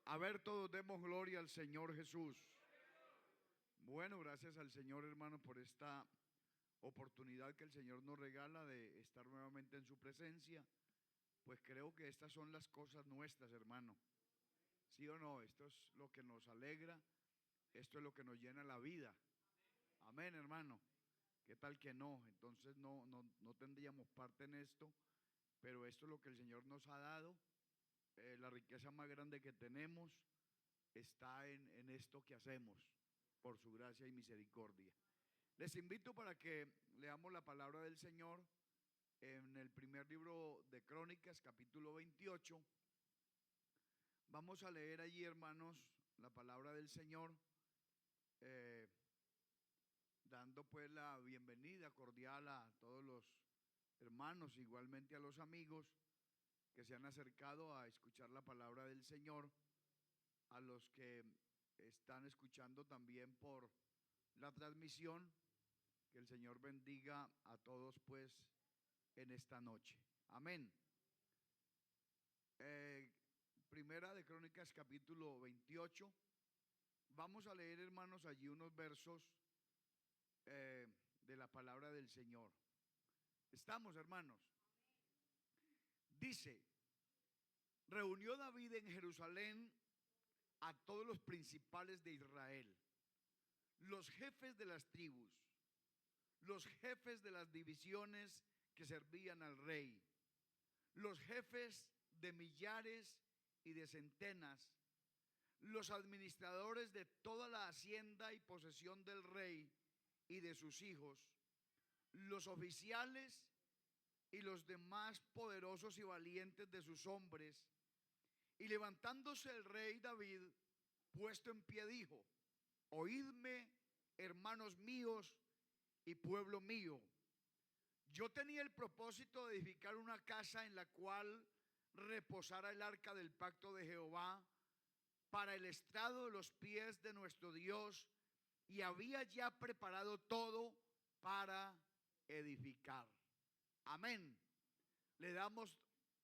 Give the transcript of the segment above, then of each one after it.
A ver, todos demos gloria al Señor Jesús. Bueno, gracias al Señor, hermano, por esta oportunidad que el Señor nos regala de estar nuevamente en su presencia. Pues creo que estas son las cosas nuestras, hermano. ¿Sí o no? Esto es lo que nos alegra, esto es lo que nos llena la vida. Amén, hermano. ¿Qué tal que no? Entonces no tendríamos parte en esto, pero esto es lo que el Señor nos ha dado. La riqueza más grande que tenemos está en esto que hacemos, por su gracia y misericordia. Les invito para que leamos la palabra del Señor en el primer libro de Crónicas, capítulo 28. Vamos a leer allí, hermanos, la palabra del Señor, dando pues la bienvenida cordial a todos los hermanos, igualmente a los amigos que se han acercado a escuchar la palabra del Señor, a los que están escuchando también por la transmisión. Que el Señor bendiga a todos pues en esta noche. Amén. Primera de Crónicas, capítulo 28. Vamos a leer, hermanos, allí unos versos de la palabra del Señor. ¿Estamos, hermanos? Dice: reunió David en Jerusalén a todos los principales de Israel, los jefes de las tribus, los jefes de las divisiones que servían al rey, los jefes de millares y de centenas, los administradores de toda la hacienda y posesión del rey y de sus hijos, los oficiales y los demás poderosos y valientes de sus hombres. Y levantándose el rey David, puesto en pie, dijo: oídme, hermanos míos y pueblo mío. Yo tenía el propósito de edificar una casa en la cual reposara el arca del pacto de Jehová para el estrado de los pies de nuestro Dios, y había ya preparado todo para edificar. Amén. Le damos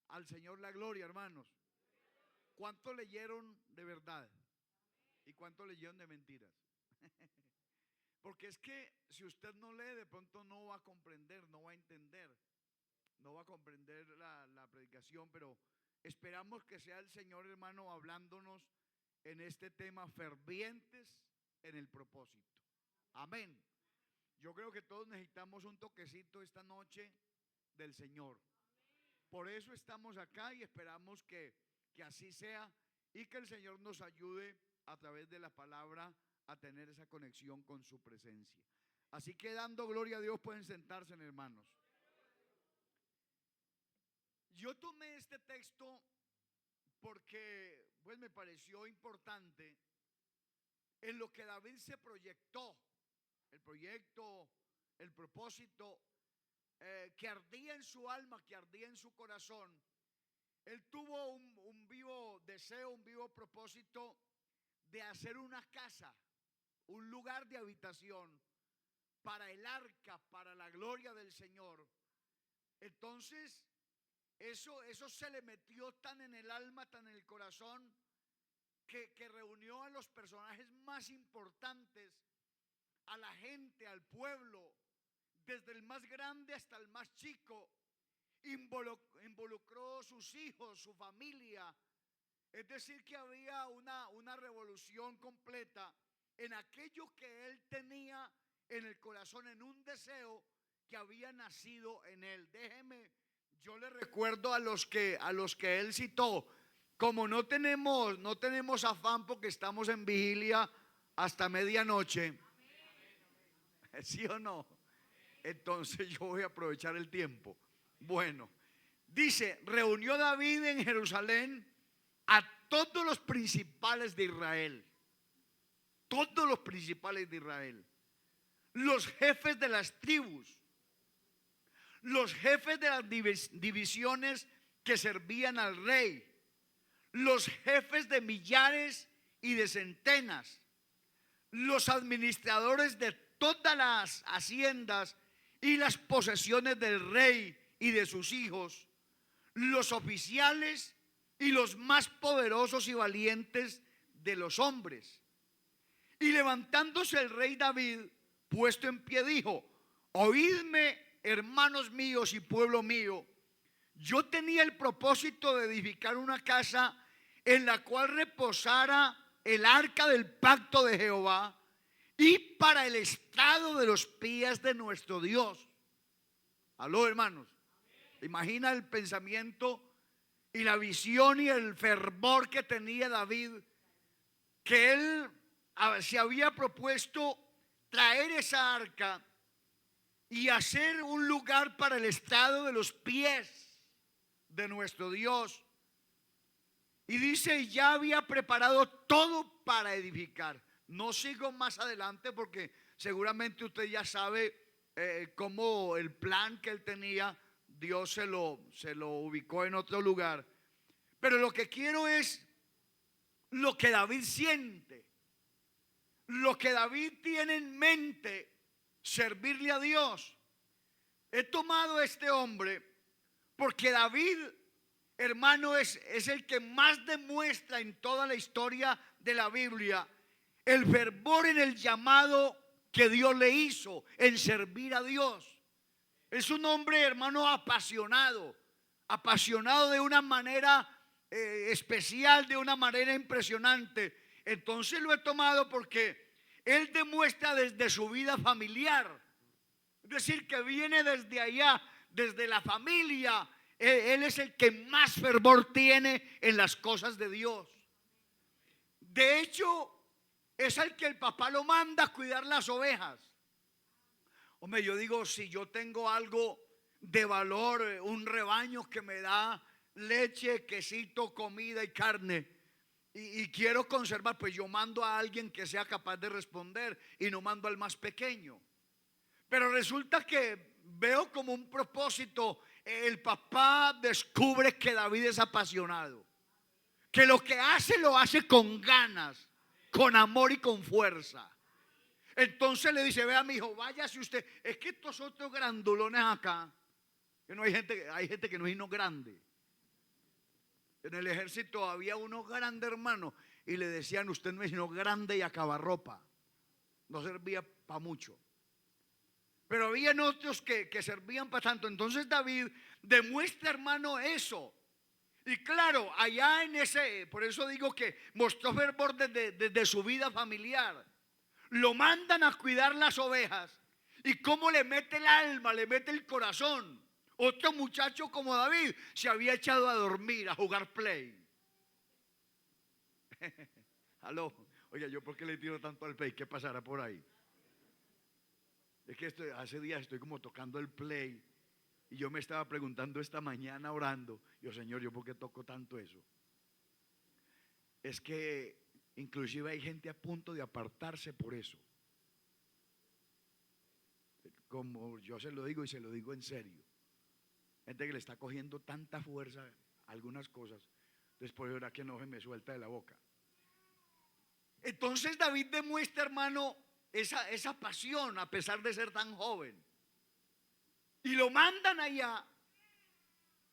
al Señor la gloria, hermanos. ¿Cuánto leyeron de verdad? ¿Y cuánto leyeron de mentiras? Porque es que si usted no lee, de pronto no va a comprender, no va a entender, no va a comprender la predicación, pero esperamos que sea el Señor, hermano, hablándonos en este tema, fervientes en el propósito. Amén. Yo creo que todos necesitamos un toquecito esta noche del Señor. Por eso estamos acá y esperamos que así sea y que el Señor nos ayude a través de la palabra a tener esa conexión con su presencia. Así que, dando gloria a Dios, pueden sentarse, hermanos. Yo tomé este texto porque pues me pareció importante en lo que David se proyectó, el proyecto, el propósito que ardía en su alma, que ardía en su corazón. Él tuvo un vivo deseo, un vivo propósito de hacer una casa, un lugar de habitación para el arca, para la gloria del Señor. Entonces, eso se le metió tan en el alma, tan en el corazón, que reunió a los personajes más importantes, a la gente, al pueblo, desde el más grande hasta el más chico. Involucró sus hijos, su familia. Es decir, que había una revolución completa en aquello que él tenía en el corazón, en un deseo que había nacido en él. Déjeme, yo le recuerdo a los que él citó, como no tenemos afán porque estamos en vigilia hasta medianoche, ¿sí o no? Entonces yo voy a aprovechar el tiempo. Bueno, dice: reunió David en Jerusalén a todos los principales de Israel, todos los principales de Israel, los jefes de las tribus, los jefes de las divisiones que servían al rey, los jefes de millares y de centenas, los administradores de todas las haciendas y las posesiones del rey y de sus hijos, los oficiales y los más poderosos y valientes de los hombres. Y levantándose el rey David, puesto en pie, dijo: oídme, hermanos míos y pueblo mío. Yo tenía el propósito de edificar una casa en la cual reposara el arca del pacto de Jehová, y para el estrado de los pies de nuestro Dios. Aló, hermanos. Imagina el pensamiento y la visión y el fervor que tenía David, que él se había propuesto traer esa arca y hacer un lugar para el estrado de los pies de nuestro Dios. Y dice, ya había preparado todo para edificar. No sigo más adelante porque seguramente usted ya sabe cómo el plan que él tenía, Dios se lo ubicó en otro lugar. Pero lo que quiero es lo que David siente, lo que David tiene en mente, servirle a Dios. He tomado a este hombre porque David, hermano, es el que más demuestra en toda la historia de la Biblia el fervor en el llamado que Dios le hizo en servir a Dios. Es un hombre, hermano, apasionado de una manera especial, de una manera impresionante. Entonces lo he tomado porque él demuestra desde su vida familiar, es decir, que viene desde allá, desde la familia. Él es el que más fervor tiene en las cosas de Dios. De hecho, es el que el papá lo manda a cuidar las ovejas. Hombre, yo digo, si yo tengo algo de valor, un rebaño que me da leche, quesito, comida y carne, y quiero conservar, pues yo mando a alguien que sea capaz de responder y no mando al más pequeño. Pero resulta que veo como un propósito. El papá descubre que David es apasionado, que lo que hace lo hace con ganas, con amor y con fuerza. Entonces le dice: vea, mi hijo, váyase usted. Es que estos otros grandulones acá, que no hay gente que no es grande. En el ejército había uno grande, hermano, y le decían: usted no es sino grande y acabarropa. No servía para mucho. Pero habían otros que servían para tanto. Entonces David demuestra, hermano, eso. Y claro, allá en ese, por eso digo que mostró fervor desde su vida familiar. Lo mandan a cuidar las ovejas. Y cómo le mete el alma, le mete el corazón. Otro muchacho como David se había echado a dormir, a jugar play. Aló, oiga, ¿yo por qué le tiro tanto al play? ¿Qué pasará por ahí? Es que hace días estoy como tocando el play. Y yo me estaba preguntando esta mañana orando, yo, Señor, ¿yo por qué toco tanto eso? Es que inclusive hay gente a punto de apartarse por eso. Como yo se lo digo y se lo digo en serio. Gente que le está cogiendo tanta fuerza a algunas cosas, después verá que no se me suelta de la boca. Entonces David demuestra, hermano, esa pasión a pesar de ser tan joven. Y lo mandan allá.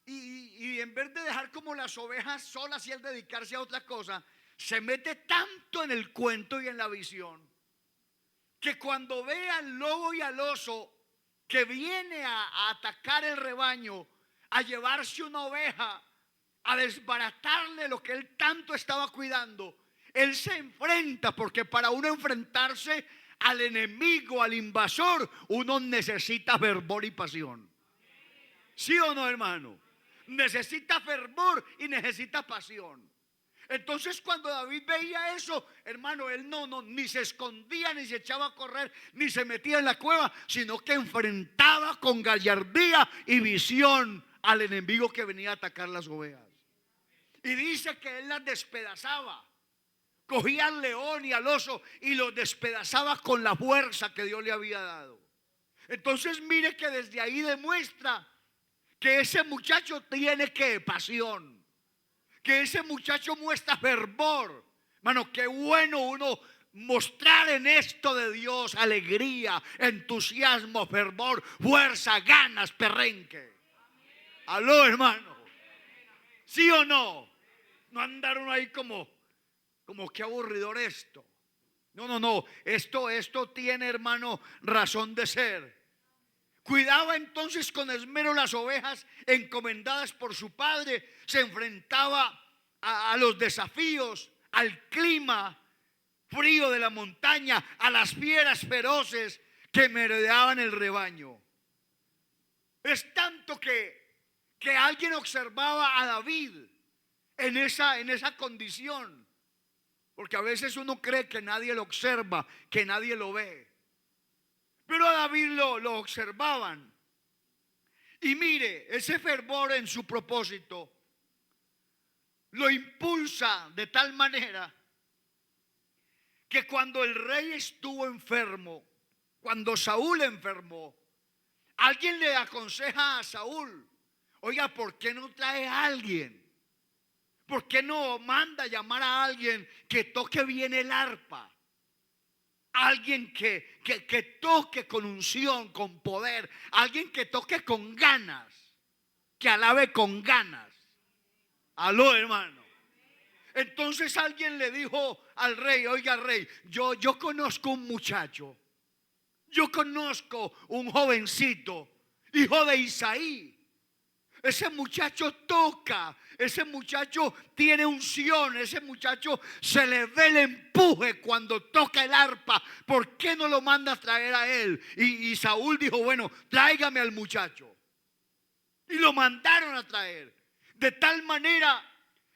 Y en vez de dejar como las ovejas solas y él dedicarse a otra cosa, se mete tanto en el cuento y en la visión, que cuando ve al lobo y al oso que viene a atacar el rebaño, a llevarse una oveja, a desbaratarle lo que él tanto estaba cuidando, él se enfrenta, porque para uno enfrentarse al enemigo, al invasor, uno necesita fervor y pasión. ¿Sí o no, hermano? Necesita fervor y necesita pasión. Entonces cuando David veía eso, hermano, él ni se escondía, ni se echaba a correr, ni se metía en la cueva, sino que enfrentaba con gallardía y visión al enemigo que venía a atacar las ovejas. Y dice que él las despedazaba. Cogía al león y al oso y los despedazaba con la fuerza que Dios le había dado. Entonces mire que desde ahí demuestra que ese muchacho tiene pasión, que ese muchacho muestra fervor. Hermano, qué bueno uno mostrar en esto de Dios alegría, entusiasmo, fervor, fuerza, ganas, perrenque. Aló, hermano. ¿Sí o no? No andaron ahí como qué aburridor esto. No. Esto tiene, hermano, razón de ser. Cuidaba entonces con esmero las ovejas encomendadas por su padre. Se enfrentaba a los desafíos, al clima frío de la montaña, a las fieras feroces que merodeaban el rebaño. Es tanto que alguien observaba a David en esa condición. Porque a veces uno cree que nadie lo observa, que nadie lo ve. Pero a David lo observaban. Y mire, ese fervor en su propósito lo impulsa de tal manera que cuando el rey estuvo enfermo, cuando Saúl enfermó, alguien le aconseja a Saúl: oiga, ¿por qué no trae a alguien? ¿Por qué no manda a llamar a alguien que toque bien el arpa? Alguien que toque con unción, con poder. Alguien que toque con ganas, que alabe con ganas. Aló, hermano. Entonces alguien le dijo al rey: oiga, rey, yo conozco un muchacho. Yo conozco un jovencito, hijo de Isaí. Ese muchacho toca, ese muchacho tiene unción, ese muchacho se le ve el empuje cuando toca el arpa. ¿Por qué no lo manda a traer a él? Y Saúl dijo: bueno, tráigame al muchacho. Y lo mandaron a traer. De tal manera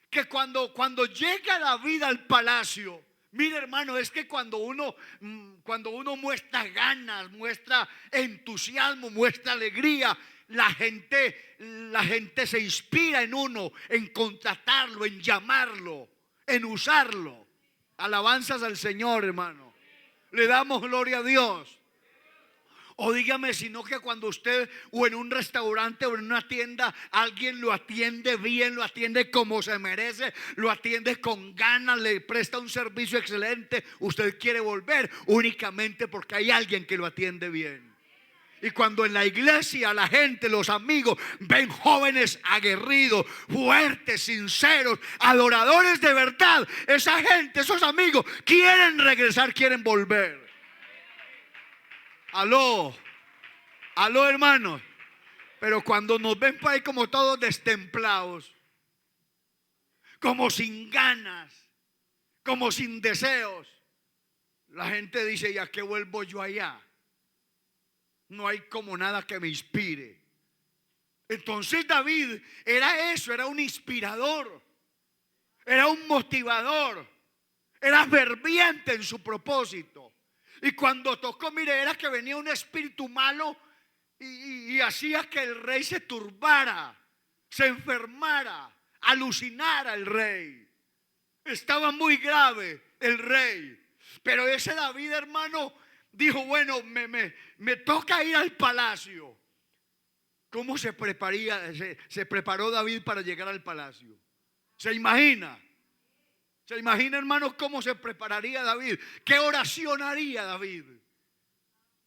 que cuando llega David al palacio, mire, hermano, es que cuando uno muestra ganas, muestra entusiasmo, muestra alegría, la gente se inspira en uno, en contratarlo, en llamarlo, en usarlo. Alabanzas al Señor, hermano. Le damos gloria a Dios. O dígame, sino que cuando usted o en un restaurante o en una tienda alguien lo atiende bien, lo atiende como se merece, lo atiende con ganas, le presta un servicio excelente, usted quiere volver únicamente porque hay alguien que lo atiende bien. Y cuando en la iglesia la gente, los amigos, ven jóvenes aguerridos, fuertes, sinceros, adoradores de verdad, esa gente, esos amigos quieren regresar, quieren volver. Aló, hermanos. Pero cuando nos ven por ahí como todos destemplados, como sin ganas, como sin deseos, la gente dice: ¿y a qué vuelvo yo allá? No hay como nada que me inspire. Entonces David era eso, era un inspirador, era un motivador, era ferviente en su propósito. Y cuando tocó, mire, era que venía un espíritu malo y hacía que el rey se turbara, se enfermara, alucinara el rey. Estaba muy grave el rey. Pero ese David, hermano, dijo: bueno, me toca ir al palacio. ¿Cómo se preparó David para llegar al palacio? ¿Se imagina? ¿Se imagina, hermanos, cómo se prepararía David? ¿Qué oración haría David?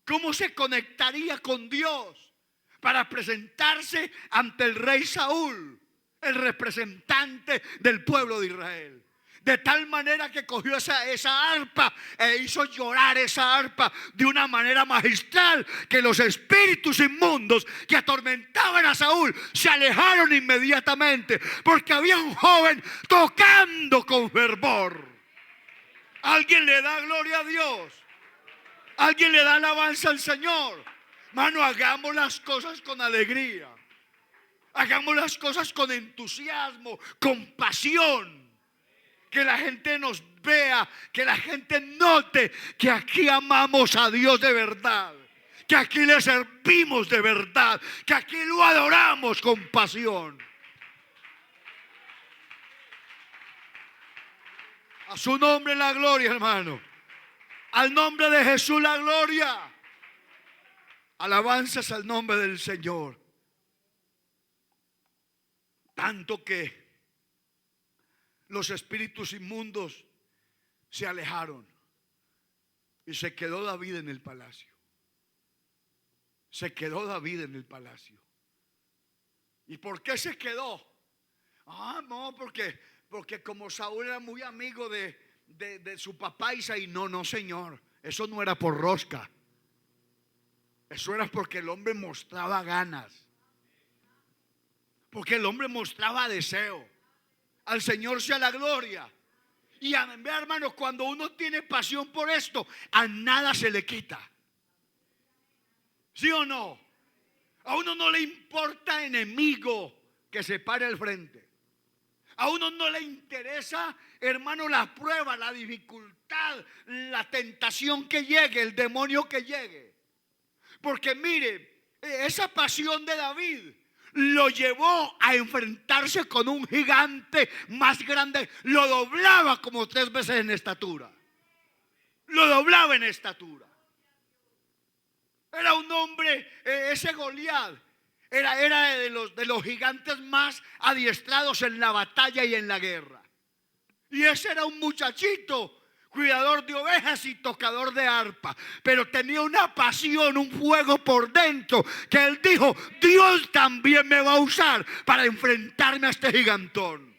¿Cómo se conectaría con Dios para presentarse ante el rey Saúl, el representante del pueblo de Israel? De tal manera que cogió esa arpa e hizo llorar esa arpa de una manera magistral, que los espíritus inmundos que atormentaban a Saúl se alejaron inmediatamente, porque había un joven tocando con fervor. ¿Alguien le da gloria a Dios? ¿Alguien le da alabanza al Señor? Mano, hagamos las cosas con alegría. Hagamos las cosas con entusiasmo, con pasión. Que la gente nos vea, que la gente note que aquí amamos a Dios de verdad, que aquí le servimos de verdad, que aquí lo adoramos con pasión. A su nombre la gloria, hermano. Al nombre de Jesús la gloria. Alabanzas al nombre del Señor. Tanto que los espíritus inmundos se alejaron y se quedó David en el palacio. Se quedó David en el palacio. ¿Y por qué se quedó? No, porque porque como Saúl era muy amigo de su papá Isaí. No, señor, eso no era por rosca. Eso era porque el hombre mostraba ganas, porque el hombre mostraba deseo. Al Señor sea la gloria. Y vea, hermanos, cuando uno tiene pasión por esto, a nada se le quita. ¿Sí o no? A uno no le importa enemigo que se pare al frente. A uno no le interesa, hermano, la prueba, la dificultad, la tentación que llegue, el demonio que llegue. Porque mire, esa pasión de David lo llevó a enfrentarse con un gigante más grande. Lo doblaba como 3 veces en estatura. Lo doblaba en estatura. Era un hombre, ese Goliat era de los gigantes más adiestrados en la batalla y en la guerra. Y ese era un muchachito, cuidador de ovejas y tocador de arpa, pero tenía una pasión, un fuego por dentro, que él dijo: Dios también me va a usar para enfrentarme a este gigantón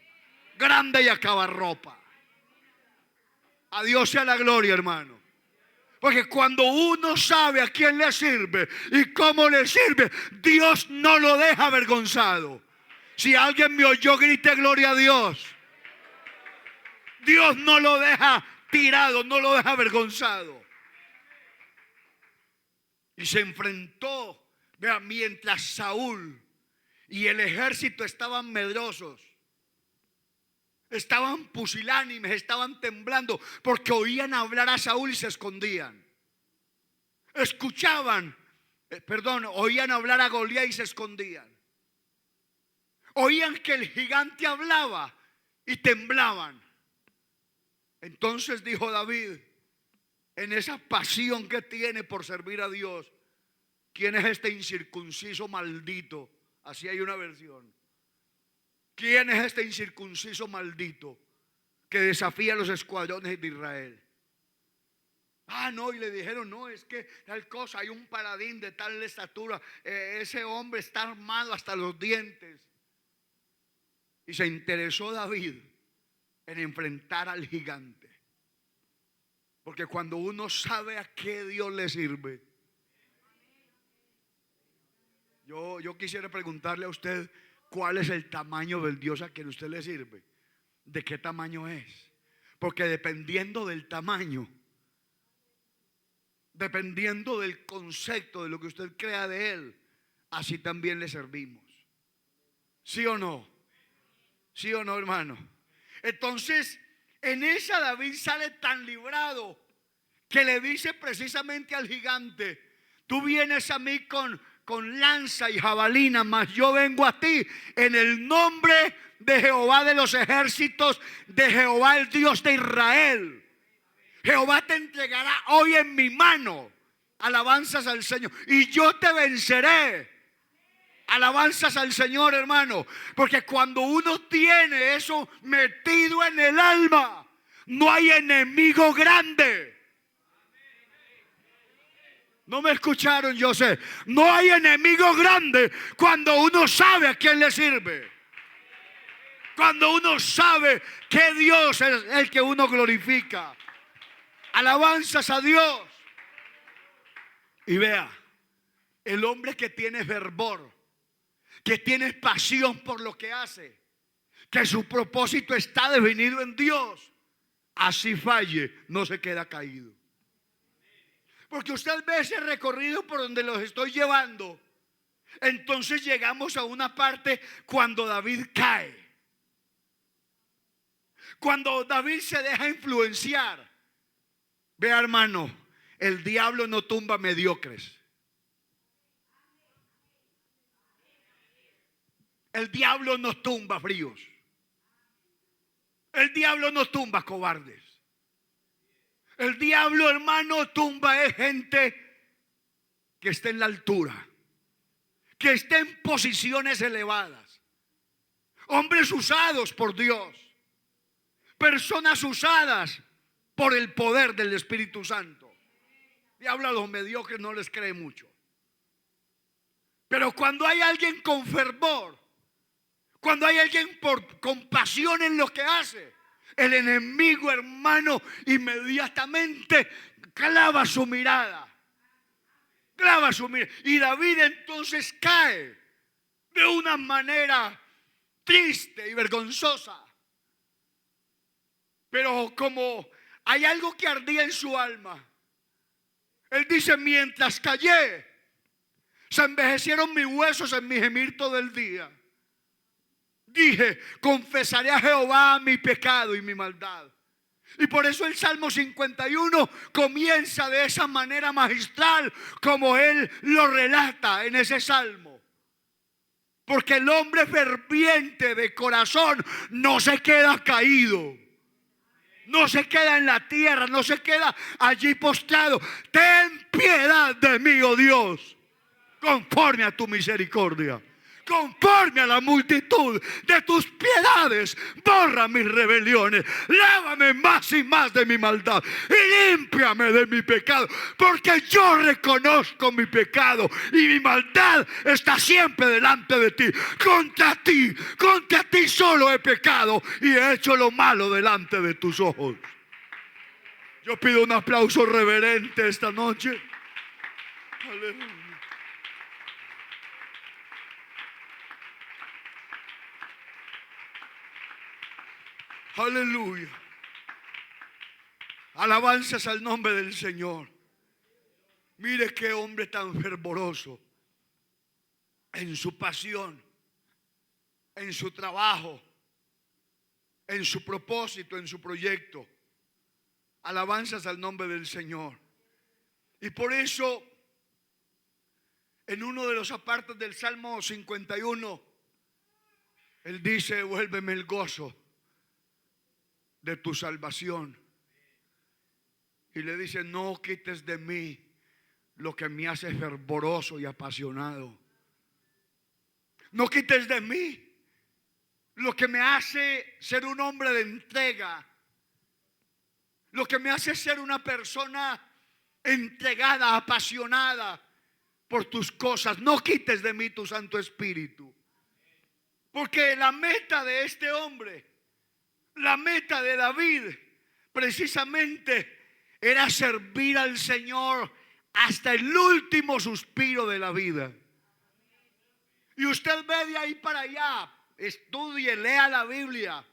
grande y acabarropa. A Dios sea la gloria, hermano. Porque cuando uno sabe a quién le sirve y cómo le sirve, Dios no lo deja avergonzado. Si alguien me oyó, grite gloria a Dios. Dios no lo deja tirado, no lo deja avergonzado. Y se enfrentó, vea, mientras Saúl y el ejército estaban medrosos, estaban pusilánimes, estaban temblando, porque oían hablar a Saúl y se escondían. Oían hablar a Goliat y se escondían. Oían que el gigante hablaba y temblaban. Entonces dijo David, en esa pasión que tiene por servir a Dios: ¿quién es este incircunciso maldito? Así hay una versión. ¿Quién es este incircunciso maldito que desafía a los escuadrones de Israel? No, y le dijeron: no, es que tal cosa, hay un paladín de tal estatura, ese hombre está armado hasta los dientes. Y se interesó David en enfrentar al gigante. Porque cuando uno sabe a qué Dios le sirve. Yo quisiera preguntarle a usted: ¿cuál es el tamaño del Dios a quien usted le sirve? ¿De qué tamaño es? Porque dependiendo del tamaño, dependiendo del concepto de lo que usted crea de Él, así también le servimos. ¿Sí o no? ¿Sí o no, hermano? Entonces, en esa David sale tan librado que le dice precisamente al gigante: tú vienes a mí con lanza y jabalina, mas yo vengo a ti en el nombre de Jehová de los ejércitos, de Jehová el Dios de Israel. Jehová te entregará hoy en mi mano. Alabanzas al Señor. Y yo te venceré. Alabanzas al Señor, hermano. Porque cuando uno tiene eso metido en el alma, no hay enemigo grande. No me escucharon, yo sé. No hay enemigo grande cuando uno sabe a quién le sirve. Cuando uno sabe que Dios es el que uno glorifica. Alabanzas a Dios. Y vea, el hombre que tiene fervor, que tiene pasión por lo que hace, que su propósito está definido en Dios, así falle, no se queda caído. Porque usted ve ese recorrido por donde los estoy llevando. Entonces llegamos a una parte cuando David cae. Cuando David se deja influenciar. Vea, hermano, el diablo no tumba mediocres. El diablo no tumba fríos. El diablo no tumba cobardes. El diablo, hermano, tumba es gente que esté en la altura, que esté en posiciones elevadas. Hombres usados por Dios. Personas usadas por el poder del Espíritu Santo. Diablo a los mediocres no les cree mucho. Pero cuando hay alguien con fervor, Cuando hay alguien con pasión en lo que hace, el enemigo, hermano, inmediatamente clava su mirada. Clava su mirada. Y David entonces cae de una manera triste y vergonzosa. Pero como hay algo que ardía en su alma, él dice: mientras callé, se envejecieron mis huesos en mi gemir todo el día. Dije: confesaré a Jehová mi pecado y mi maldad. Y por eso el Salmo 51 comienza de esa manera magistral como él lo relata en ese salmo. Porque el hombre ferviente de corazón no se queda caído, no se queda en la tierra, no se queda allí postrado. Ten piedad de mí, oh Dios, conforme a tu misericordia. Conforme a la multitud de tus piedades, borra mis rebeliones, lávame más y más de mi maldad y límpiame de mi pecado, porque yo reconozco mi pecado y mi maldad está siempre delante de ti. Contra ti solo he pecado y he hecho lo malo delante de tus ojos. Yo pido un aplauso reverente esta noche. Aleluya. Aleluya. Alabanzas al nombre del Señor. Mire qué hombre tan fervoroso en su pasión, en su trabajo, en su propósito, en su proyecto. Alabanzas al nombre del Señor. Y por eso, en uno de los apartes del Salmo 51, él dice: vuélveme el gozo de tu salvación. Y le dice: no quites de mí lo que me hace fervoroso y apasionado. No quites de mí lo que me hace ser un hombre de entrega, lo que me hace ser una persona entregada, apasionada por tus cosas. No quites de mí tu Santo Espíritu. Porque la meta de este hombre, la meta de David, precisamente era servir al Señor hasta el último suspiro de la vida. Y usted ve de ahí para allá, estudie, lea la Biblia,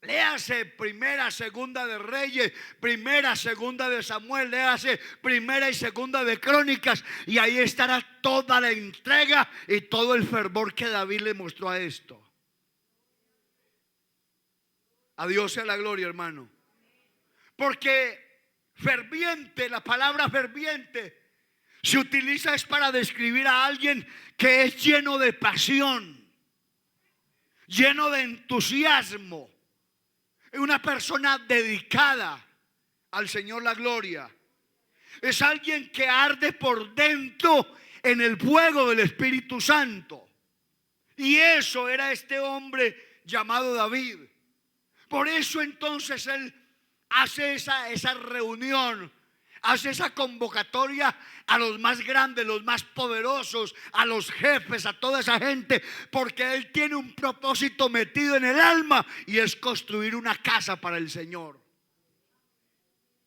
léase Primera, Segunda de Reyes, Primera, Segunda de Samuel, léase Primera y Segunda de Crónicas, y ahí estará toda la entrega y todo el fervor que David le mostró a esto. A Dios sea la gloria, hermano. Porque ferviente, la palabra ferviente se utiliza es para describir a alguien que es lleno de pasión, lleno de entusiasmo, una persona dedicada al Señor la gloria. Es alguien que arde por dentro en el fuego del Espíritu Santo. Y eso era este hombre llamado David. Por eso entonces él hace esa reunión, hace esa convocatoria a los más grandes, los más poderosos, a los jefes, a toda esa gente, porque él tiene un propósito metido en el alma, y es construir una casa para el Señor,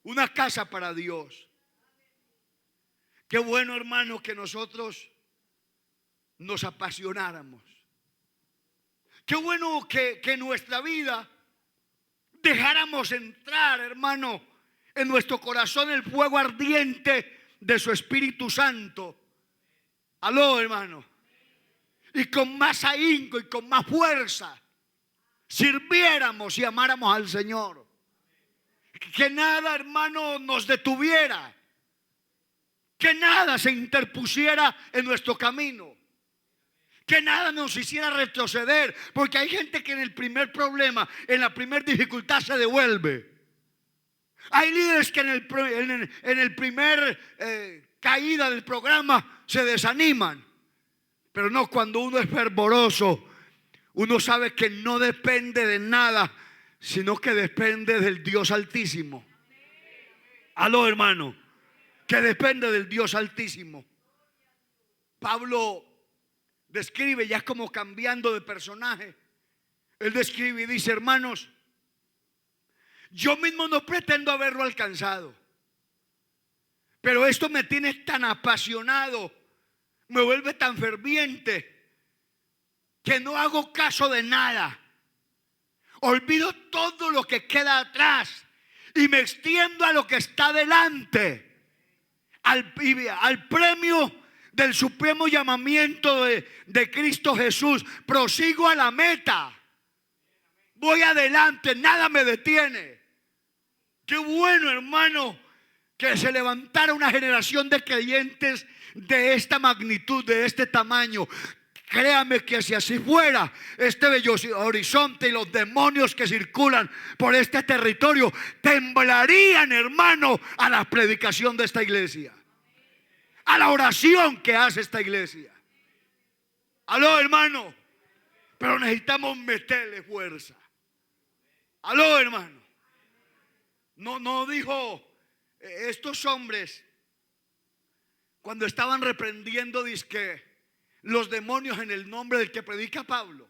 una casa para Dios. Qué bueno, hermano, que nosotros nos apasionáramos. Qué bueno que en nuestra vida dejáramos entrar, hermano, en nuestro corazón el fuego ardiente de su Espíritu Santo. Aló, hermano. Y con más ahínco y con más fuerza sirviéramos y amáramos al Señor. Que nada, hermano, nos detuviera, que nada se interpusiera en nuestro camino, que nada nos hiciera retroceder. Porque hay gente que en el primer problema, en la primera dificultad, se devuelve. Hay líderes que en el primer caída del programa se desaniman. Pero no, cuando uno es fervoroso, uno sabe que no depende de nada, sino que depende del Dios Altísimo. Aló, hermano, que depende del Dios Altísimo. Pablo describe, ya como cambiando de personaje, él describe y dice: hermanos, yo mismo no pretendo haberlo alcanzado, pero esto me tiene tan apasionado, me vuelve tan ferviente, que no hago caso de nada. Olvido todo lo que queda atrás y me extiendo a lo que está delante, al premio del supremo llamamiento de Cristo Jesús. Prosigo a la meta, voy adelante, nada me detiene. Qué bueno, hermano, que se levantara una generación de creyentes de esta magnitud, de este tamaño. Créame que si así fuera, este bello horizonte y los demonios que circulan por este territorio temblarían, hermano, a la predicación de esta iglesia, a la oración que hace esta iglesia. Aló, hermano. Pero necesitamos meterle fuerza. Aló, hermano. No dijo estos hombres cuando estaban reprendiendo, dizque los demonios en el nombre del que predica Pablo.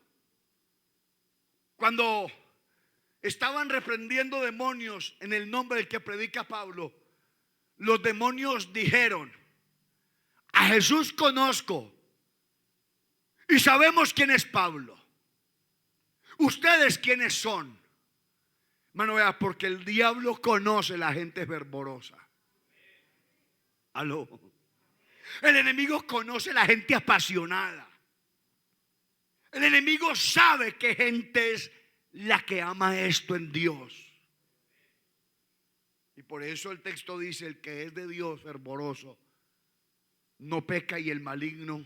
Cuando estaban reprendiendo demonios en el nombre del que predica Pablo, los demonios dijeron: a Jesús conozco y sabemos quién es Pablo. ¿Ustedes quiénes son? Hermano, vea, porque el diablo conoce la gente fervorosa. Aló. El enemigo conoce la gente apasionada. El enemigo sabe qué gente es la que ama esto en Dios. Y por eso el texto dice: el que es de Dios fervoroso no peca, y el maligno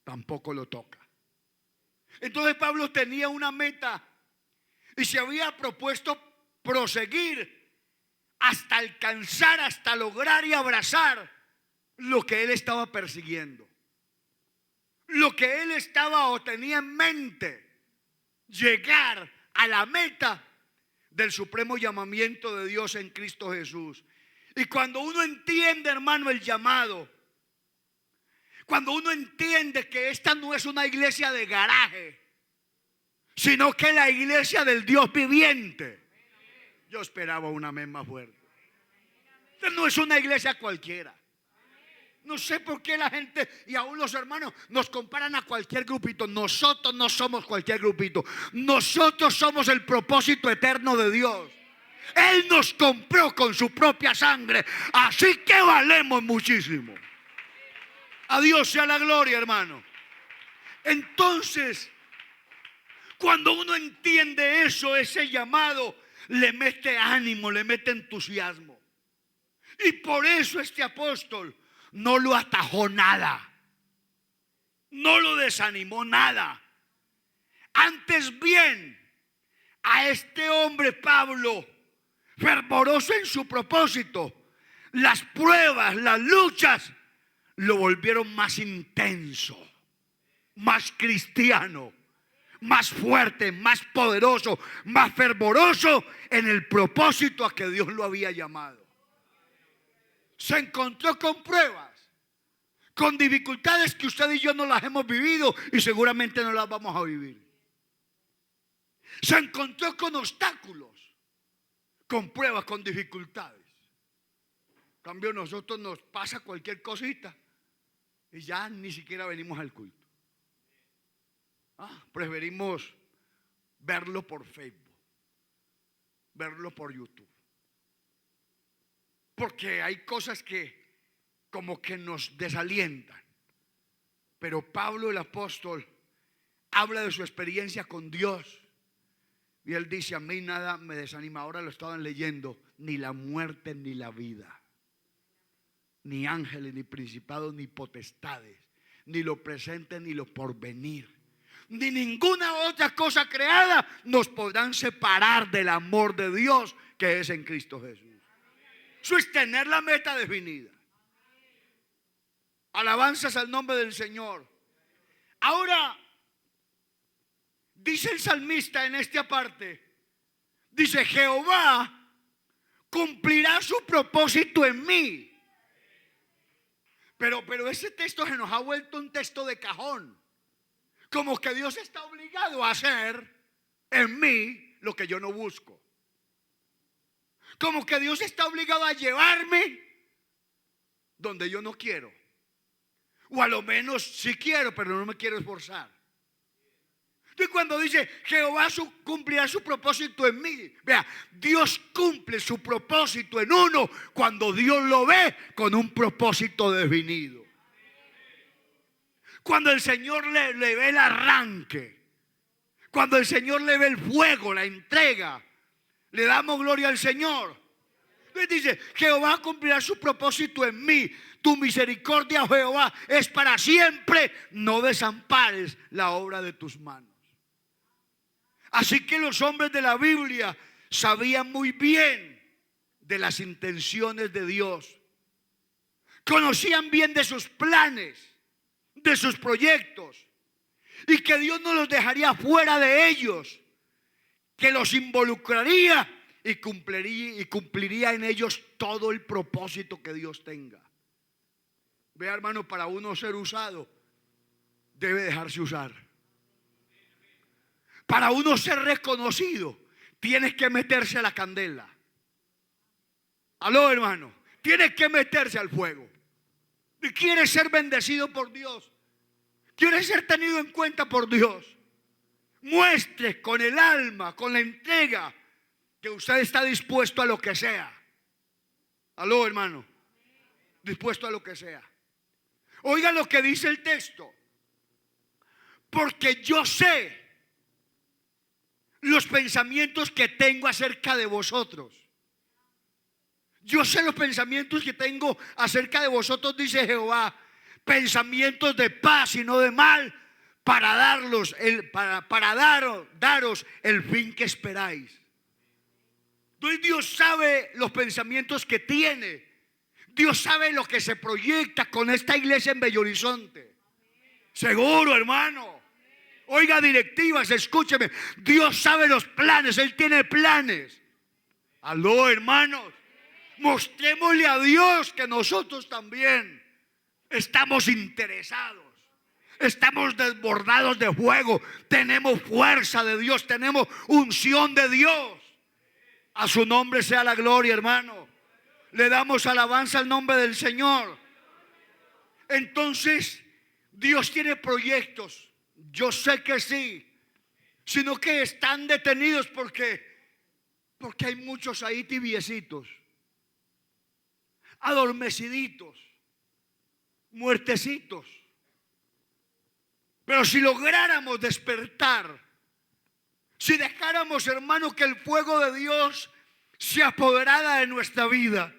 tampoco lo toca. Entonces Pablo tenía una meta y se había propuesto proseguir hasta alcanzar, hasta lograr y abrazar lo que él estaba persiguiendo, lo que él estaba o tenía en mente: llegar a la meta del supremo llamamiento de Dios en Cristo Jesús. Y cuando uno entiende, hermano, el llamado, cuando uno entiende que esta no es una iglesia de garaje, sino que es la iglesia del Dios viviente. Yo esperaba un amén más fuerte. Esta no es una iglesia cualquiera. No sé por qué la gente y aún los hermanos nos comparan a cualquier grupito. Nosotros no somos cualquier grupito. Nosotros somos el propósito eterno de Dios. Él nos compró con su propia sangre, así que valemos muchísimo. A Dios sea la gloria, hermano. Entonces, cuando uno entiende eso, ese llamado, le mete ánimo, le mete entusiasmo. Y por eso este apóstol no lo atajó nada, no lo desanimó nada. Antes bien, a este hombre Pablo, fervoroso en su propósito, las pruebas, las luchas, lo volvieron más intenso, más cristiano, más fuerte, más poderoso, más fervoroso en el propósito a que Dios lo había llamado. Se encontró con pruebas, con dificultades que usted y yo no las hemos vivido y seguramente no las vamos a vivir. Se encontró con obstáculos, con pruebas, con dificultades. En cambio, nosotros nos pasa cualquier cosita y ya ni siquiera venimos al culto. Preferimos verlo por Facebook, verlo por YouTube, porque hay cosas que como que nos desalientan. Pero Pablo el apóstol habla de su experiencia con Dios y él dice: a mí nada me desanima. Ahora lo estaban leyendo: ni la muerte ni la vida, ni ángeles, ni principados, ni potestades, ni lo presente ni lo porvenir, ni ninguna otra cosa creada nos podrán separar del amor de Dios que es en Cristo Jesús. Eso es tener la meta definida. Alabanzas al nombre del Señor. Ahora, dice el salmista en esta parte, dice: Jehová cumplirá su propósito en mí. Pero ese texto se nos ha vuelto un texto de cajón. Como que Dios está obligado a hacer en mí lo que yo no busco. Como que Dios está obligado a llevarme donde yo no quiero. O a lo menos sí quiero, pero no me quiero esforzar. Y cuando dice Jehová cumplirá su propósito en mí, vea, Dios cumple su propósito en uno cuando Dios lo ve con un propósito definido. Cuando el Señor le ve el arranque, cuando el Señor le ve el fuego, la entrega, le damos gloria al Señor. Entonces dice, Jehová cumplirá su propósito en mí. Tu misericordia, Jehová, es para siempre. No desampares la obra de tus manos. Así que los hombres de la Biblia sabían muy bien de las intenciones de Dios. Conocían bien de sus planes, de sus proyectos, y que Dios no los dejaría fuera de ellos, que los involucraría y cumpliría en ellos todo el propósito que Dios tenga. Vea, hermano, para uno ser usado debe dejarse usar. Para uno ser reconocido tienes que meterse a la candela. Aló, hermano, tienes que meterse al fuego. Y quieres ser bendecido por Dios, quieres ser tenido en cuenta por Dios, muestre con el alma, con la entrega, que usted está dispuesto a lo que sea. Aló, hermano, dispuesto a lo que sea. Oiga lo que dice el texto. Porque yo sé los pensamientos que tengo acerca de vosotros. Yo sé los pensamientos que tengo acerca de vosotros, dice Jehová, pensamientos de paz y no de mal, para daros el fin que esperáis. Entonces Dios sabe los pensamientos que tiene. Dios sabe lo que se proyecta con esta iglesia en Bello Horizonte. Seguro, hermano. Oiga, directivas, escúcheme. Dios sabe los planes, Él tiene planes. Aló, hermanos. Mostrémosle a Dios que nosotros también estamos interesados. Estamos desbordados de fuego. Tenemos fuerza de Dios. Tenemos unción de Dios. A su nombre sea la gloria, hermano. Le damos alabanza al nombre del Señor. Entonces, Dios tiene proyectos. Yo sé que sí. Sino que están detenidos porque hay muchos ahí tibiecitos, adormeciditos, muertecitos. Pero si lográramos despertar, si dejáramos, hermano, que el fuego de Dios se apoderara de nuestra vida,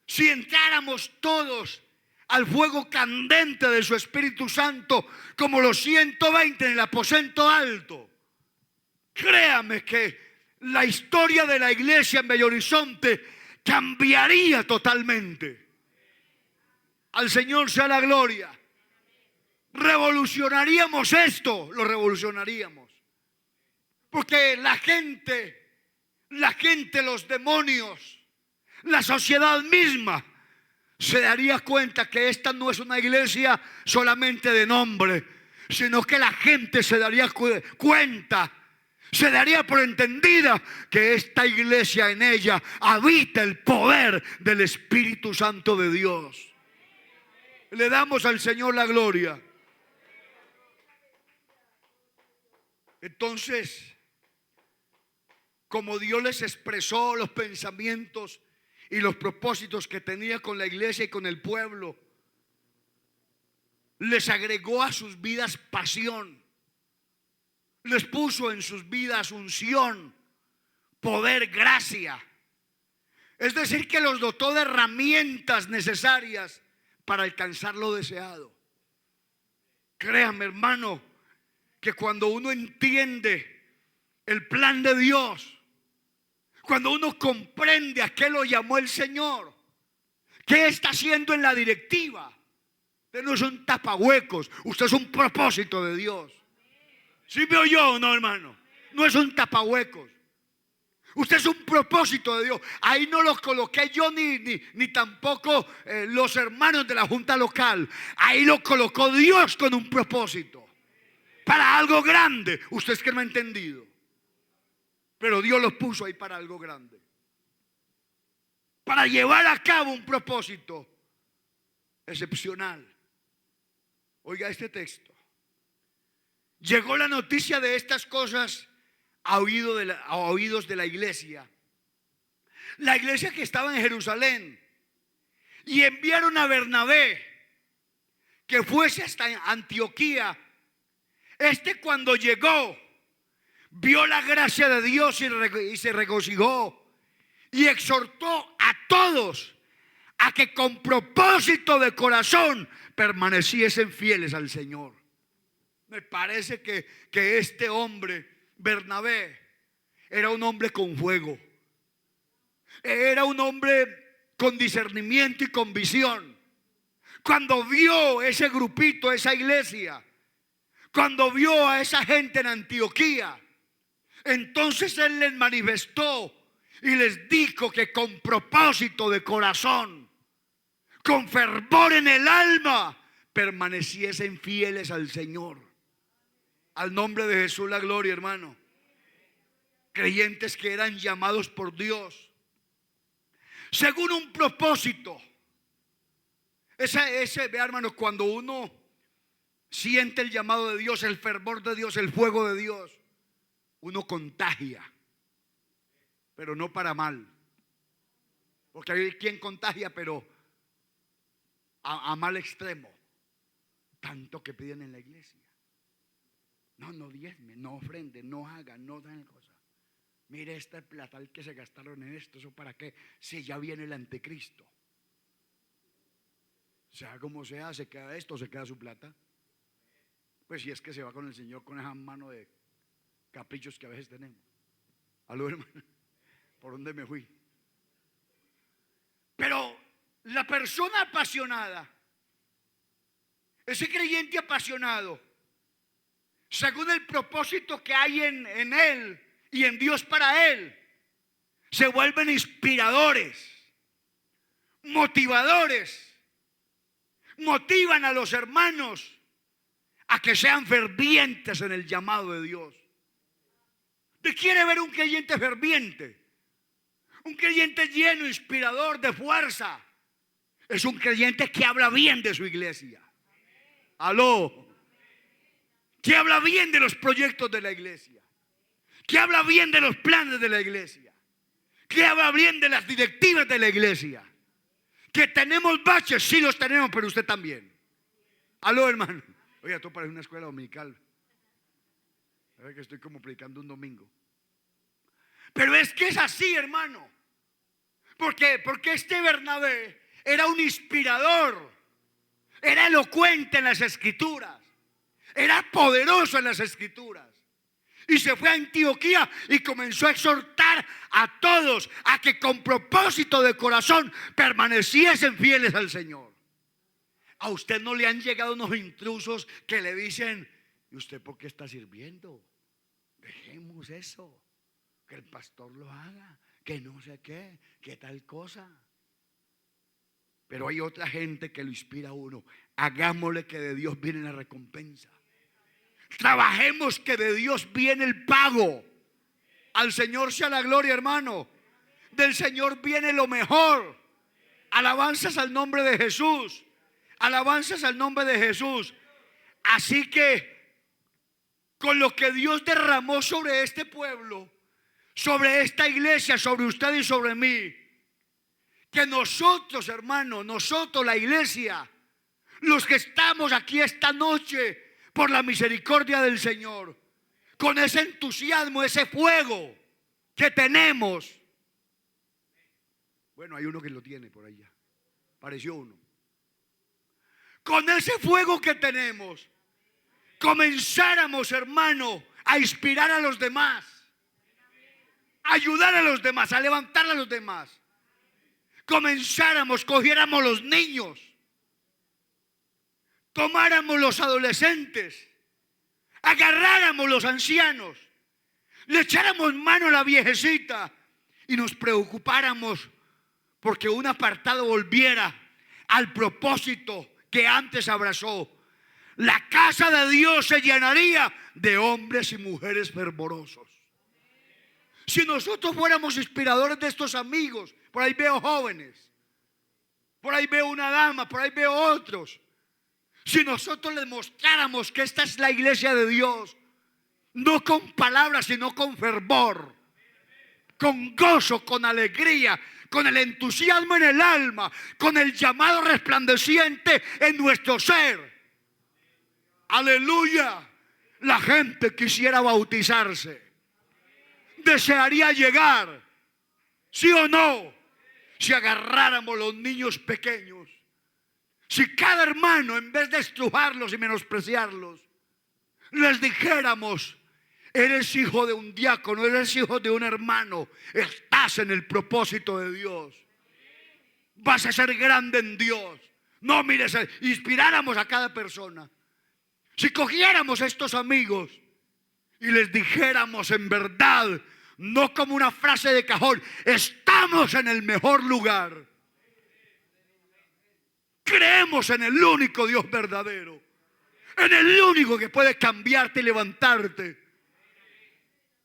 si entráramos todos al fuego candente de su Espíritu Santo, como los 120 en el aposento alto, créame que la historia de la iglesia en Bello Horizonte cambiaría totalmente. Al Señor sea la gloria. Revolucionaríamos esto, lo revolucionaríamos. Porque la gente, los demonios, la sociedad misma se daría cuenta que esta no es una iglesia solamente de nombre, sino que la gente se daría cuenta, se daría por entendida que esta iglesia, en ella habita el poder del Espíritu Santo de Dios. Le damos al Señor la gloria. Entonces, como Dios les expresó los pensamientos y los propósitos que tenía con la iglesia y con el pueblo, les agregó a sus vidas pasión, les puso en sus vidas unción, poder, gracia. Es decir, que los dotó de herramientas necesarias para alcanzar lo deseado. Créame, hermano, que cuando uno entiende el plan de Dios, cuando uno comprende a qué lo llamó el Señor, qué está haciendo en la directiva, usted no es un tapahuecos, usted es un propósito de Dios. ¿Sí me oyó o no, hermano? No es un tapahuecos. Usted es un propósito de Dios. Ahí no lo coloqué yo ni tampoco los hermanos de la junta local. Ahí lo colocó Dios con un propósito. Para algo grande. Usted es que no ha entendido. Pero Dios los puso ahí para algo grande. Para llevar a cabo un propósito excepcional. Oiga este texto. Llegó la noticia de estas cosas a oídos de la iglesia. La iglesia que estaba en Jerusalén. Y enviaron a Bernabé que fuese hasta Antioquía. Cuando llegó, vio la gracia de Dios y se regocijó y exhortó a todos a que con propósito de corazón permaneciesen fieles al Señor. Me parece que este hombre, Bernabé, era un hombre con fuego. Era un hombre con discernimiento y con visión. Cuando vio ese grupito, esa iglesia, cuando vio a esa gente en Antioquía, entonces él les manifestó y les dijo que con propósito de corazón, con fervor en el alma, permaneciesen fieles al Señor. Al nombre de Jesús la gloria, hermano. Creyentes que eran llamados por Dios según un propósito. Ese, vea, hermano, cuando uno siente el llamado de Dios, el fervor de Dios, el fuego de Dios, uno contagia, pero no para mal. Porque hay quien contagia, pero a mal extremo. Tanto que piden en la iglesia. No diezmen, no ofrenden, no hagan, no dan cosas. Mire este platal que se gastaron en esto. ¿Eso para qué? Si ya viene el anticristo. Sea como sea, se queda esto, se queda su plata. Pues si es que se va con el Señor con esa mano de caprichos que a veces tenemos. Aló, hermano, ¿por dónde me fui? Pero la persona apasionada, ese creyente apasionado, según el propósito que hay en él y en Dios para él, se vuelven inspiradores, motivadores. Motivan a los hermanos a que sean fervientes en el llamado de Dios. ¿Usted quiere ver un creyente ferviente? Un creyente lleno, inspirador, de fuerza. Es un creyente que habla bien de su iglesia. Aló. Que habla bien de los proyectos de la iglesia. Que habla bien de los planes de la iglesia. Que habla bien de las directivas de la iglesia. Que tenemos baches, sí los tenemos, pero usted también. Aló, hermano. Oiga, esto parece una escuela dominical. A ver que estoy como predicando un domingo. Pero es que es así, hermano. ¿Por qué? Porque este Bernabé era un inspirador. Era elocuente en las escrituras. Era poderoso en las escrituras. Y se fue a Antioquía y comenzó a exhortar a todos a que con propósito de corazón permaneciesen fieles al Señor. A usted no le han llegado unos intrusos que le dicen: ¿y usted por qué está sirviendo? Dejemos eso, que el pastor lo haga, que no sé qué, que tal cosa. Pero hay otra gente que lo inspira a uno: hagámosle, que de Dios viene la recompensa. Trabajemos, que de Dios viene el pago. Al Señor sea la gloria, hermano. Del Señor viene lo mejor. Alabanzas al nombre de Jesús. Alabanzas al nombre de Jesús. Así que con lo que Dios derramó sobre este pueblo, sobre esta iglesia, sobre usted y sobre mí, que nosotros, hermano, nosotros, la iglesia, los que estamos aquí esta noche, por la misericordia del Señor, con ese entusiasmo, ese fuego que tenemos. Bueno, hay uno que lo tiene por allá. Pareció uno. Con ese fuego que tenemos, comenzáramos, hermano, a inspirar a los demás, a ayudar a los demás, a levantar a los demás. Comenzáramos, cogiéramos los niños, tomáramos los adolescentes, agarráramos los ancianos, le echáramos mano a la viejecita y nos preocupáramos porque un apartado volviera al propósito que antes abrazó. la casa de Dios se llenaría de hombres y mujeres fervorosos. Si nosotros fuéramos inspiradores de estos amigos, por ahí veo jóvenes, por ahí veo una dama, por ahí veo otros. Si nosotros les mostráramos que esta es la iglesia de Dios, no con palabras, sino con fervor, con gozo, con alegría, con el entusiasmo en el alma, con el llamado resplandeciente en nuestro ser. Aleluya. La gente quisiera bautizarse, desearía llegar, ¿sí o no? Si agarráramos los niños pequeños, si cada hermano, en vez de estrujarlos y menospreciarlos, les dijéramos: eres hijo de un diácono, eres hijo de un hermano, estás en el propósito de Dios, vas a ser grande en Dios. No, mires, inspiráramos a cada persona. Si cogiéramos a estos amigos y les dijéramos en verdad, no como una frase de cajón: estamos en el mejor lugar, creemos en el único Dios verdadero, en el único que puede cambiarte y levantarte.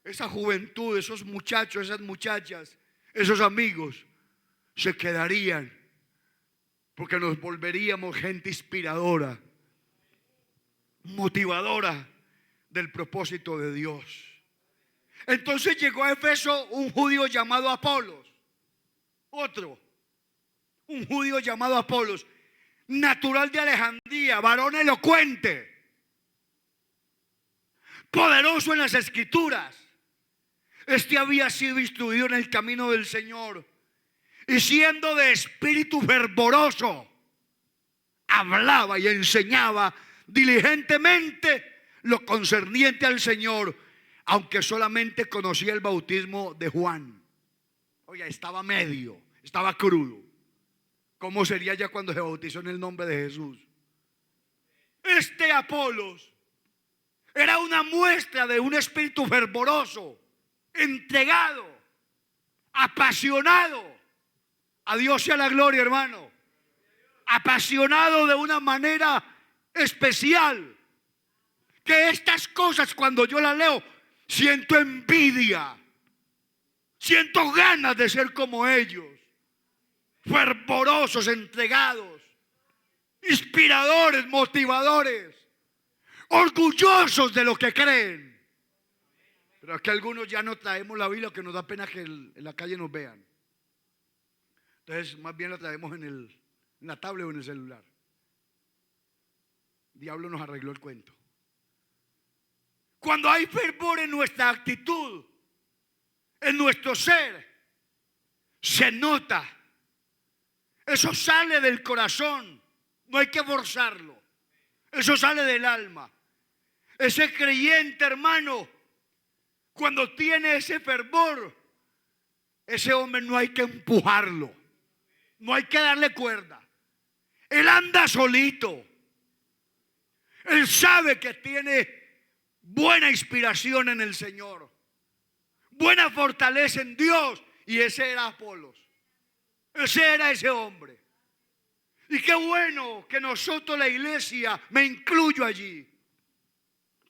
Esa juventud, esos muchachos, esas muchachas, esos amigos se quedarían, porque nos volveríamos gente inspiradora, motivadora del propósito de Dios. Entonces llegó a Éfeso un judío llamado Apolos, un judío llamado Apolos, natural de Alejandría, varón elocuente, poderoso en las escrituras. Este había sido instruido en el camino del Señor, y siendo de espíritu fervoroso, hablaba y enseñaba diligentemente lo concerniente al Señor, aunque solamente conocía el bautismo de Juan. Oye, estaba medio, estaba crudo. ¿Cómo sería ya cuando se bautizó en el nombre de Jesús? Este Apolos era una muestra de un espíritu fervoroso, entregado, apasionado a Dios y a la gloria, hermano. Apasionado de una manera especial, que estas cosas, cuando yo las leo, siento envidia, siento ganas de ser como ellos. Fervorosos, entregados, inspiradores, motivadores, orgullosos de lo que creen. Pero aquí algunos ya no traemos la Biblia, que nos da pena que en la calle nos vean. Entonces más bien la traemos en la tablet o en el celular. El diablo nos arregló el cuento. Cuando hay fervor en nuestra actitud, en nuestro ser, se nota. Eso sale del corazón, no hay que forzarlo. Eso sale del alma. Ese creyente, hermano, cuando tiene ese fervor, ese hombre no hay que empujarlo, no hay que darle cuerda. Él anda solito. Él sabe que tiene buena inspiración en el Señor, buena fortaleza en Dios. Y ese era Apolos. Ese era ese hombre. Y qué bueno que nosotros, la iglesia, me incluyo allí,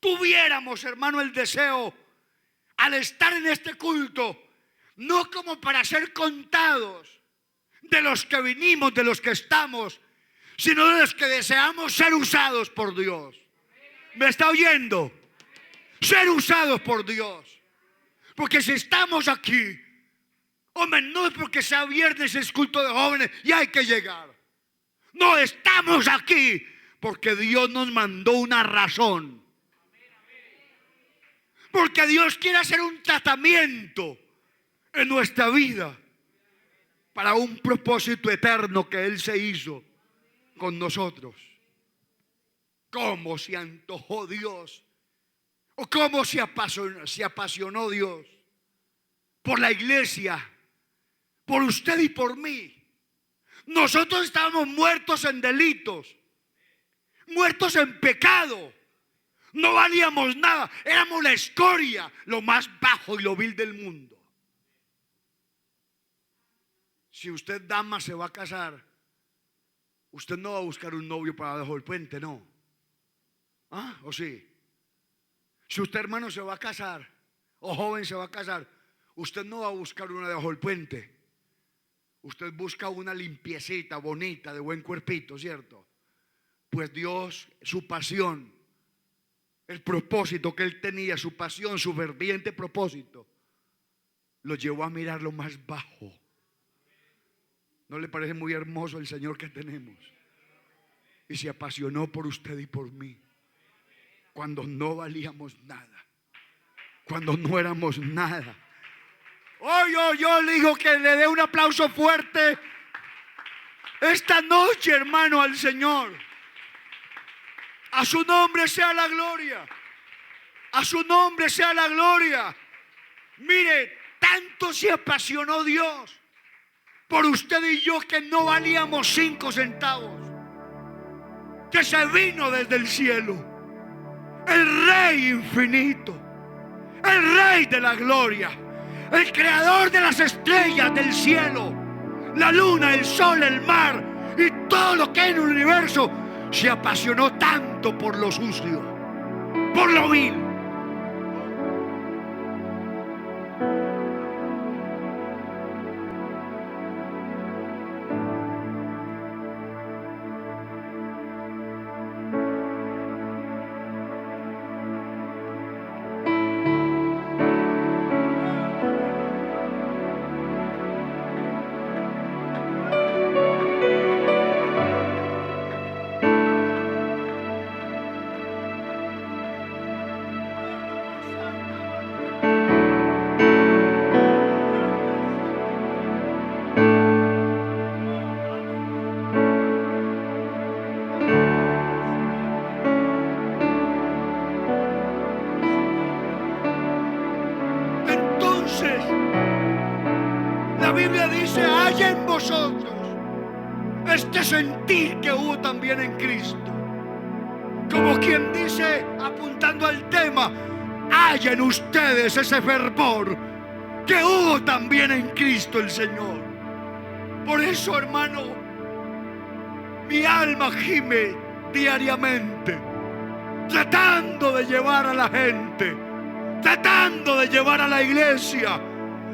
tuviéramos, hermano, el deseo, al estar en este culto, no como para ser contados de los que vinimos, de los que estamos, sino de los que deseamos ser usados por Dios. ¿Me está oyendo? Ser usados por Dios. Porque si estamos aquí, hombre, no es porque sea viernes, es culto de jóvenes y hay que llegar. No, estamos aquí porque Dios nos mandó una razón. Porque Dios quiere hacer un tratamiento en nuestra vida para un propósito eterno que Él se hizo con nosotros. ¿Cómo se antojó Dios? ¿O cómo se apasionó Dios por la iglesia, por usted y por mí? Nosotros estábamos muertos en delitos, muertos en pecado. No valíamos nada, éramos la escoria, lo más bajo y lo vil del mundo. Si usted, dama, se va a casar, usted no va a buscar un novio para debajo del puente, no. ¿Ah? ¿O sí? Si usted, hermano, se va a casar, o joven se va a casar, usted no va a buscar una debajo del puente. Usted busca una limpiecita, bonita, de buen cuerpito, ¿cierto? Pues Dios, su pasión, el propósito que Él tenía, su pasión, su ferviente propósito, lo llevó a mirar lo más bajo. ¿No le parece muy hermoso el Señor que tenemos? Y se apasionó por usted y por mí, cuando no valíamos nada, cuando no éramos nada. Yo le digo que le dé un aplauso fuerte esta noche, hermano, al Señor. A su nombre sea la gloria. A su nombre sea la gloria. Mire, tanto se apasionó Dios por usted y yo, que no valíamos 5 centavos, que se vino desde el cielo, el Rey infinito, el Rey de la gloria, el creador de las estrellas del cielo, la luna, el sol, el mar y todo lo que hay en el universo. Se apasionó tanto por lo sucio, por lo vil. La Biblia dice: haya en vosotros este sentir que hubo también en Cristo. Como quien dice, apuntando al tema, haya en ustedes ese fervor que hubo también en Cristo el Señor. Por eso, hermano, mi alma gime diariamente, tratando de llevar a la gente, tratando de llevar a la iglesia,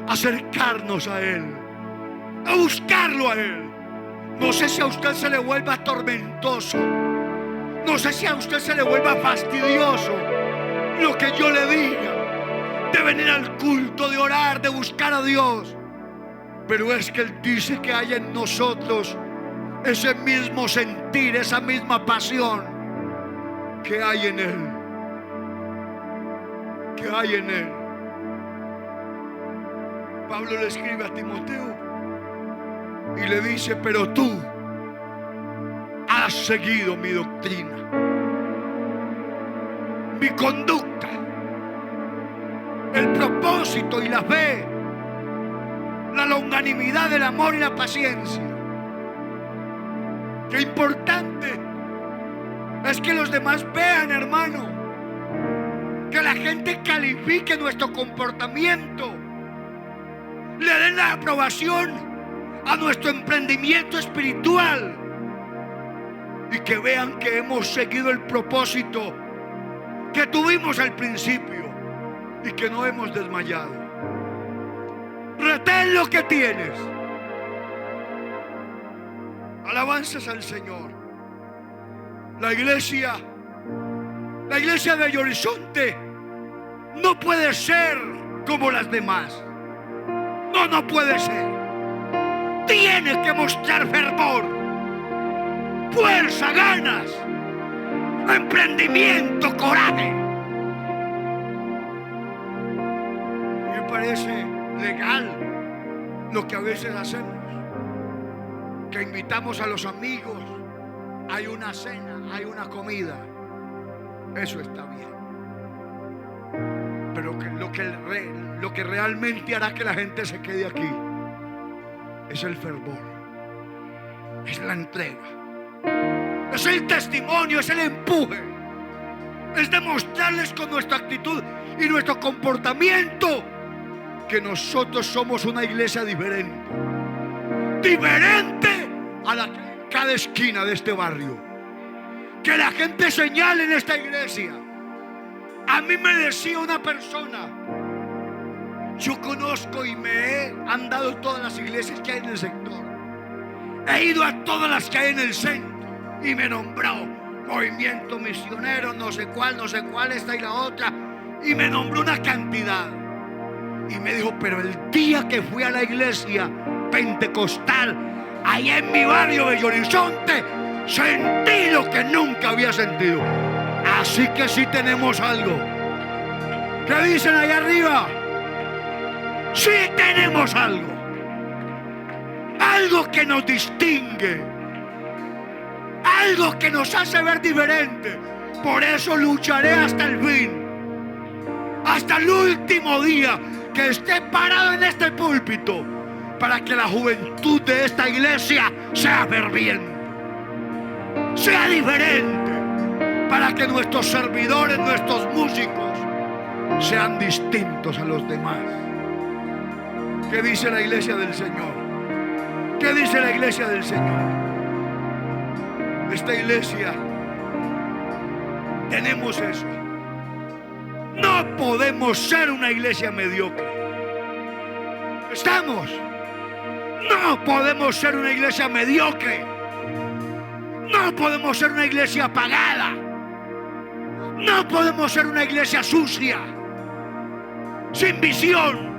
acercarnos a Él, a buscarlo a Él. No sé si a usted se le vuelva tormentoso, no sé si a usted se le vuelva fastidioso lo que yo le diga, de venir al culto, de orar, de buscar a Dios. Pero es que Él dice que hay en nosotros ese mismo sentir, esa misma pasión que hay en Él, que hay en Él. Pablo le escribe a Timoteo y le dice: pero tú has seguido mi doctrina, mi conducta, el propósito y la fe, la longanimidad, el amor y la paciencia. Qué importante es que los demás vean, hermano, que la gente califique nuestro comportamiento, le den la aprobación a nuestro emprendimiento espiritual, y que vean que hemos seguido el propósito que tuvimos al principio y que no hemos desmayado. Retén lo que tienes. Alabanzas al Señor. La iglesia de Bello Horizonte no puede ser como las demás. No puede ser. Tiene que mostrar fervor, fuerza, ganas, emprendimiento, coraje. Me parece legal lo que a veces hacemos, que invitamos a los amigos, hay una cena, hay una comida. Eso está bien. Pero lo que realmente hará que la gente se quede aquí es el fervor, es la entrega, es el testimonio, es el empuje, es demostrarles con nuestra actitud y nuestro comportamiento que nosotros somos una iglesia diferente a la que hay en cada esquina de este barrio, Que la gente señale en esta iglesia. A mí me decía una persona: yo conozco y me he andado en todas las iglesias que hay en el sector. He ido a todas las que hay en el centro. Y me nombró movimiento misionero, no sé cuál, esta y la otra. Y me nombró una cantidad. Y me dijo: pero el día que fui a la iglesia pentecostal, allá en mi barrio Bello Horizonte, sentí lo que nunca había sentido. Así que sí tenemos algo. ¿Qué dicen allá arriba? Sí tenemos algo. Algo que nos distingue. Algo que nos hace ver diferente. Por eso lucharé hasta el fin. Hasta el último día que esté parado en este púlpito, para que la juventud de esta iglesia sea ferviente, sea diferente, para que nuestros servidores, nuestros músicos sean distintos a los demás. ¿Qué dice la iglesia del Señor? ¿Qué dice la iglesia del Señor? Esta iglesia tenemos eso. No podemos ser una iglesia mediocre. ¿Estamos? No podemos ser una iglesia mediocre. No podemos ser una iglesia apagada. No podemos ser una iglesia sucia, sin visión.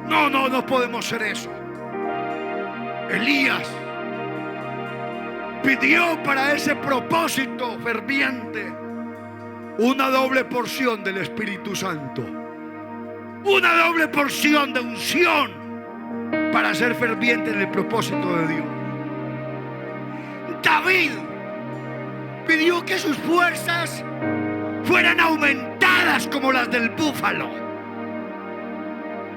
No podemos ser eso. Elías pidió para ese propósito ferviente una doble porción del Espíritu Santo, una doble porción de unción para ser ferviente en el propósito de Dios. David pidió que sus fuerzas fueran aumentadas como las del búfalo,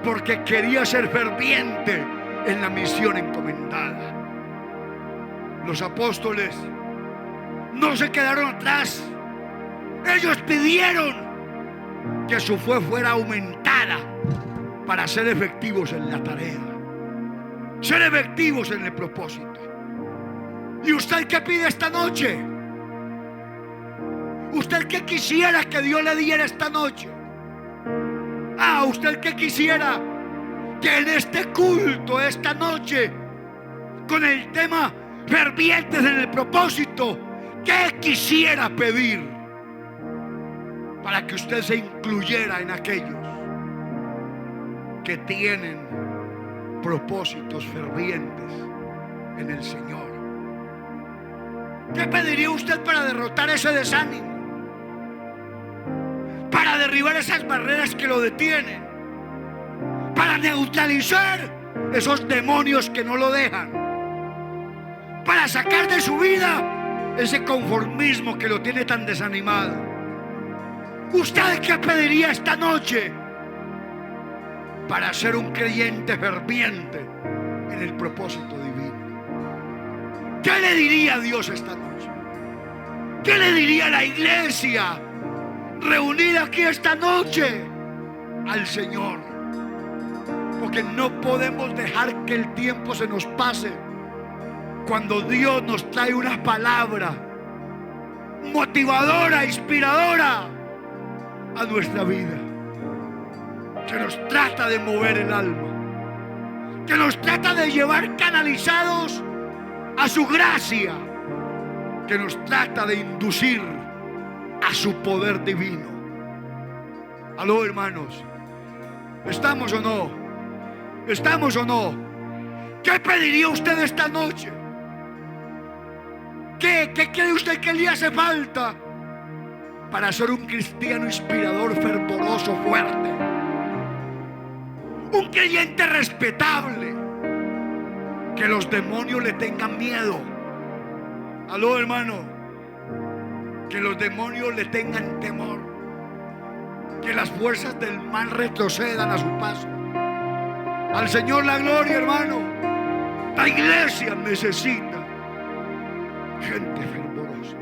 porque quería ser ferviente en la misión encomendada. Los apóstoles no se quedaron atrás. Ellos pidieron que su fe fuera aumentada para ser efectivos en la tarea, ser efectivos en el propósito. ¿Y usted qué pide esta noche? ¿Usted qué quisiera que Dios le diera esta noche? ¿Usted qué quisiera que en este culto, esta noche, con el tema fervientes en el propósito, qué quisiera pedir para que usted se incluyera en aquellos que tienen propósitos fervientes en el Señor? ¿Qué pediría usted para derrotar ese desánimo? Para derribar esas barreras que lo detienen, para neutralizar esos demonios que no lo dejan, para sacar de su vida ese conformismo que lo tiene tan desanimado. ¿Usted qué pediría esta noche para ser un creyente ferviente en el propósito divino? ¿Qué le diría a Dios esta noche? ¿Qué le diría a la iglesia reunida aquí esta noche al Señor? Porque no podemos dejar que el tiempo se nos pase cuando Dios nos trae una palabra motivadora, inspiradora a nuestra vida, que nos trata de mover el alma, que nos trata de llevar canalizados a su gracia, que nos trata de inducir a su poder divino. Aló, hermanos, ¿estamos o no? ¿Estamos o no? ¿Qué pediría usted esta noche? ¿Qué cree usted que le hace falta para ser un cristiano inspirador, fervoroso, fuerte? Un creyente respetable, que los demonios le tengan miedo. Aló, hermano, que los demonios le tengan temor, que las fuerzas del mal retrocedan a su paso. Al Señor la gloria, hermano. La iglesia necesita gente fervorosa,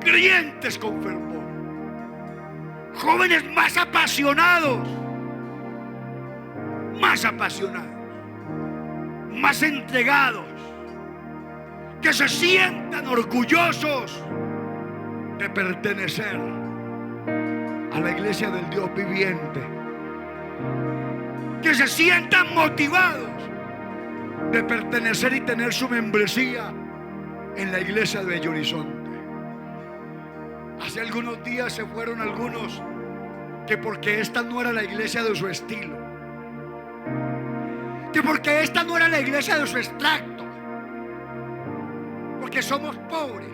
creyentes con fervor, jóvenes más apasionados, más entregados, que se sientan orgullosos de pertenecer a la iglesia del Dios viviente, que se sientan motivados de pertenecer y tener su membresía en la iglesia de Bello Horizonte. Hace algunos días se fueron algunos que porque esta no era la iglesia de su estilo, que porque esta no era la iglesia de su extracto, porque somos pobres,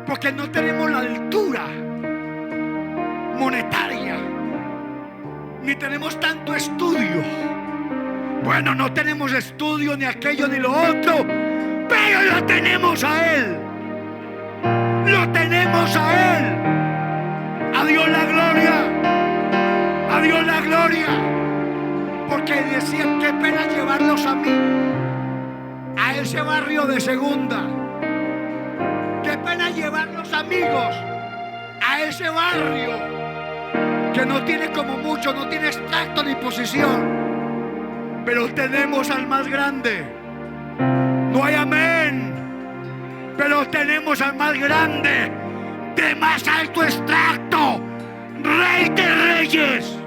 porque no tenemos la altura monetaria, ni tenemos tanto estudio. Bueno, no tenemos estudio ni aquello ni lo otro, pero lo tenemos a Él. Lo tenemos a Él. A Dios la gloria. A Dios la gloria. Porque decían, qué pena llevarlos a mí, a ese barrio de segunda. Qué pena llevar los amigos a ese barrio que no tiene como mucho, no tiene extracto ni posición. Pero tenemos al más grande. No hay amén. Pero tenemos al más grande, de más alto extracto, Rey de reyes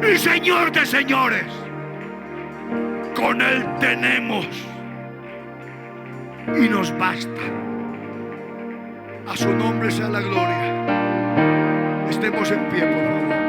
y Señor de señores. Con Él tenemos y nos basta. A su nombre sea la gloria. Estemos en pie, por favor.